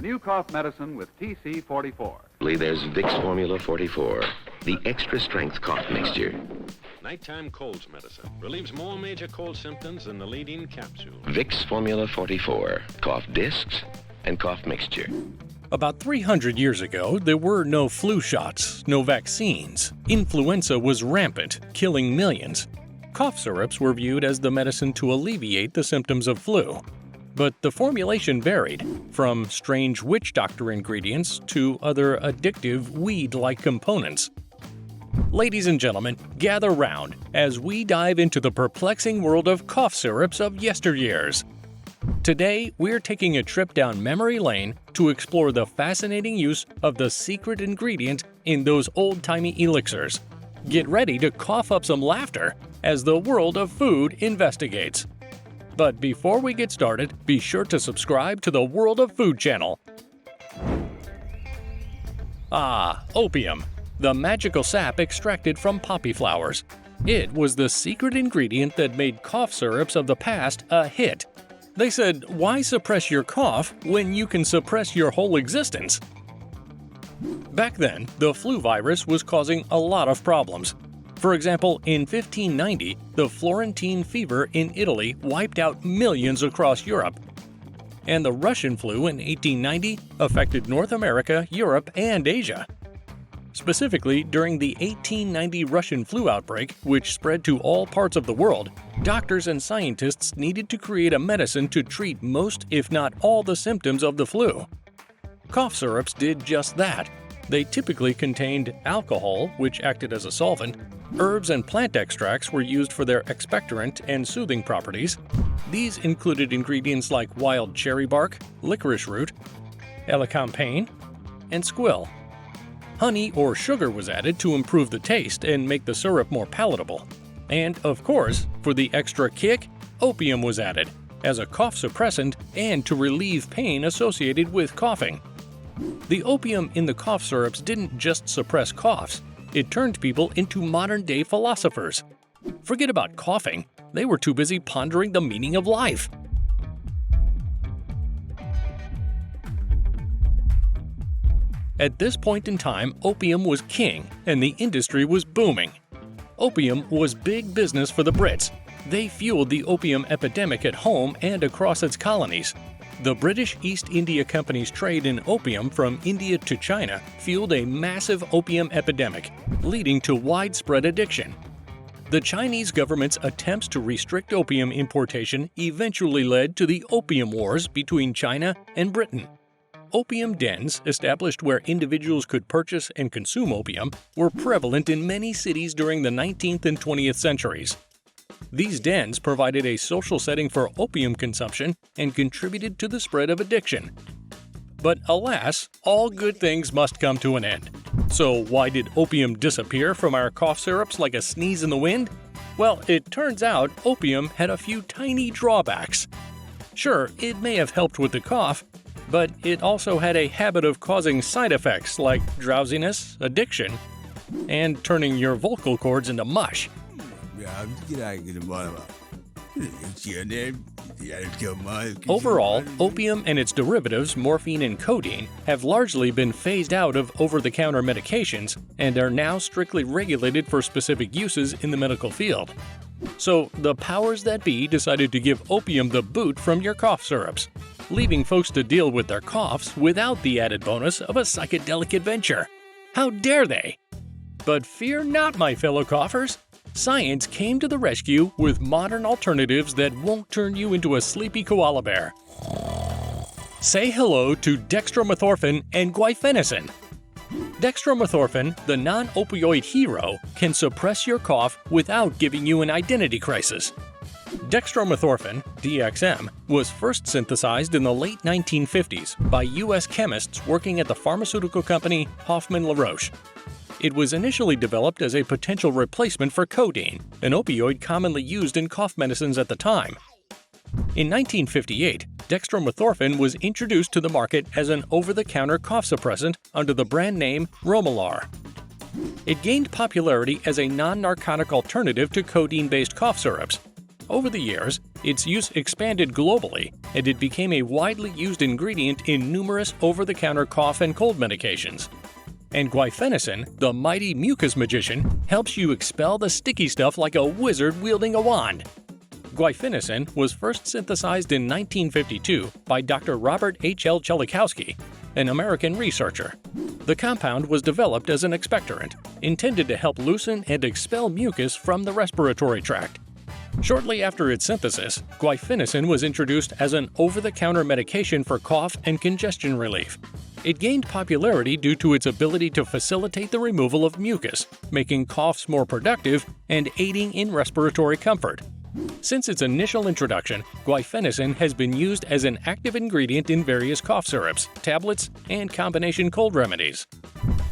the new cough medicine with TC44. There's Vicks Formula 44, the extra-strength cough mixture. Nighttime colds medicine. Relieves more major cold symptoms than the leading capsule. Vicks Formula 44, cough discs and cough mixture. About 300 years ago, there were no flu shots, no vaccines. Influenza was rampant, killing millions. Cough syrups were viewed as the medicine to alleviate the symptoms of flu. But the formulation varied, from strange witch doctor ingredients to other addictive weed-like components. Ladies and gentlemen, gather round as we dive into the perplexing world of cough syrups of yesteryears. Today, we're taking a trip down memory lane to explore the fascinating use of the secret ingredient in those old-timey elixirs. Get ready to cough up some laughter as the world of food investigates. But before we get started, be sure to subscribe to the World of Food channel. Opium, the magical sap extracted from poppy flowers. It was the secret ingredient that made cough syrups of the past a hit. They said, why suppress your cough when you can suppress your whole existence? Back then, the flu virus was causing a lot of problems. For example, in 1590, the Florentine fever in Italy wiped out millions across Europe. And the Russian flu in 1890 affected North America, Europe, and Asia. Specifically, during the 1890 Russian flu outbreak, which spread to all parts of the world, doctors and scientists needed to create a medicine to treat most, if not all, the symptoms of the flu. Cough syrups did just that. They typically contained alcohol, which acted as a solvent. Herbs and plant extracts were used for their expectorant and soothing properties. These included ingredients like wild cherry bark, licorice root, elecampane, and squill. Honey or sugar was added to improve the taste and make the syrup more palatable. And, of course, for the extra kick, opium was added, as a cough suppressant and to relieve pain associated with coughing. The opium in the cough syrups didn't just suppress coughs, it turned people into modern-day philosophers. Forget about coughing, they were too busy pondering the meaning of life. At this point in time, opium was king, and the industry was booming. Opium was big business for the Brits. They fueled the opium epidemic at home and across its colonies. The British East India Company's trade in opium from India to China fueled a massive opium epidemic, leading to widespread addiction. The Chinese government's attempts to restrict opium importation eventually led to the Opium Wars between China and Britain. Opium dens, established where individuals could purchase and consume opium, were prevalent in many cities during the 19th and 20th centuries. These dens provided a social setting for opium consumption and contributed to the spread of addiction. But alas, all good things must come to an end. So why did opium disappear from our cough syrups like a sneeze in the wind? Well, it turns out opium had a few tiny drawbacks. Sure, it may have helped with the cough, but it also had a habit of causing side effects like drowsiness, addiction, and turning your vocal cords into mush. Overall, opium and its derivatives, morphine and codeine, have largely been phased out of over-the-counter medications and are now strictly regulated for specific uses in the medical field. So, the powers that be decided to give opium the boot from your cough syrups, leaving folks to deal with their coughs without the added bonus of a psychedelic adventure. How dare they? But fear not, my fellow coughers! Science came to the rescue with modern alternatives that won't turn you into a sleepy koala bear. Say hello to dextromethorphan and guaifenesin. Dextromethorphan, the non-opioid hero, can suppress your cough without giving you an identity crisis. Dextromethorphan, DXM, was first synthesized in the late 1950s by U.S. chemists working at the pharmaceutical company Hoffmann La Roche. It was initially developed as a potential replacement for codeine, an opioid commonly used in cough medicines at the time. In 1958, dextromethorphan was introduced to the market as an over-the-counter cough suppressant under the brand name Romalar. It gained popularity as a non-narcotic alternative to codeine-based cough syrups. Over the years, its use expanded globally, and it became a widely used ingredient in numerous over-the-counter cough and cold medications. And guaifenesin, the mighty mucus magician, helps you expel the sticky stuff like a wizard wielding a wand. Guaifenesin was first synthesized in 1952 by Dr. Robert H. L. Chelikowski, an American researcher. The compound was developed as an expectorant, intended to help loosen and expel mucus from the respiratory tract. Shortly after its synthesis, guaifenesin was introduced as an over-the-counter medication for cough and congestion relief. It gained popularity due to its ability to facilitate the removal of mucus, making coughs more productive and aiding in respiratory comfort. Since its initial introduction, guaifenesin has been used as an active ingredient in various cough syrups, tablets, and combination cold remedies.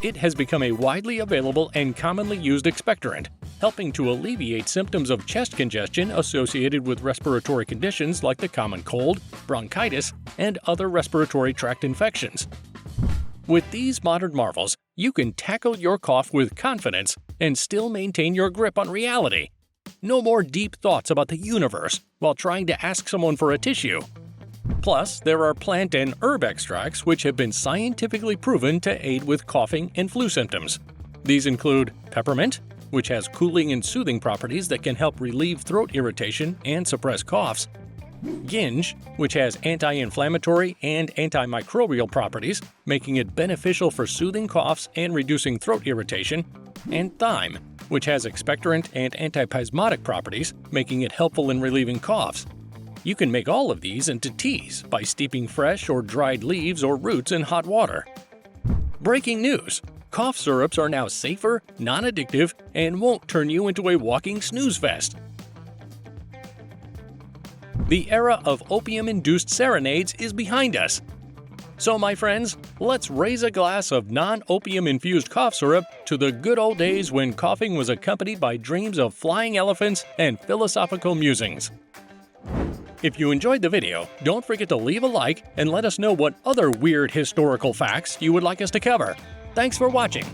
It has become a widely available and commonly used expectorant, helping to alleviate symptoms of chest congestion associated with respiratory conditions like the common cold, bronchitis, and other respiratory tract infections. With these modern marvels, you can tackle your cough with confidence and still maintain your grip on reality. No more deep thoughts about the universe while trying to ask someone for a tissue. Plus, there are plant and herb extracts which have been scientifically proven to aid with coughing and flu symptoms. These include peppermint, which has cooling and soothing properties that can help relieve throat irritation and suppress coughs; ginge, which has anti-inflammatory and antimicrobial properties, making it beneficial for soothing coughs and reducing throat irritation; and thyme, which has expectorant and antispasmodic properties, making it helpful in relieving coughs. You can make all of these into teas by steeping fresh or dried leaves or roots in hot water. Breaking news! Cough syrups are now safer, non-addictive, and won't turn you into a walking snooze fest. The era of opium-induced serenades is behind us. So, my friends, let's raise a glass of non-opium-infused cough syrup to the good old days when coughing was accompanied by dreams of flying elephants and philosophical musings. If you enjoyed the video, don't forget to leave a like and let us know what other weird historical facts you would like us to cover. Thanks for watching.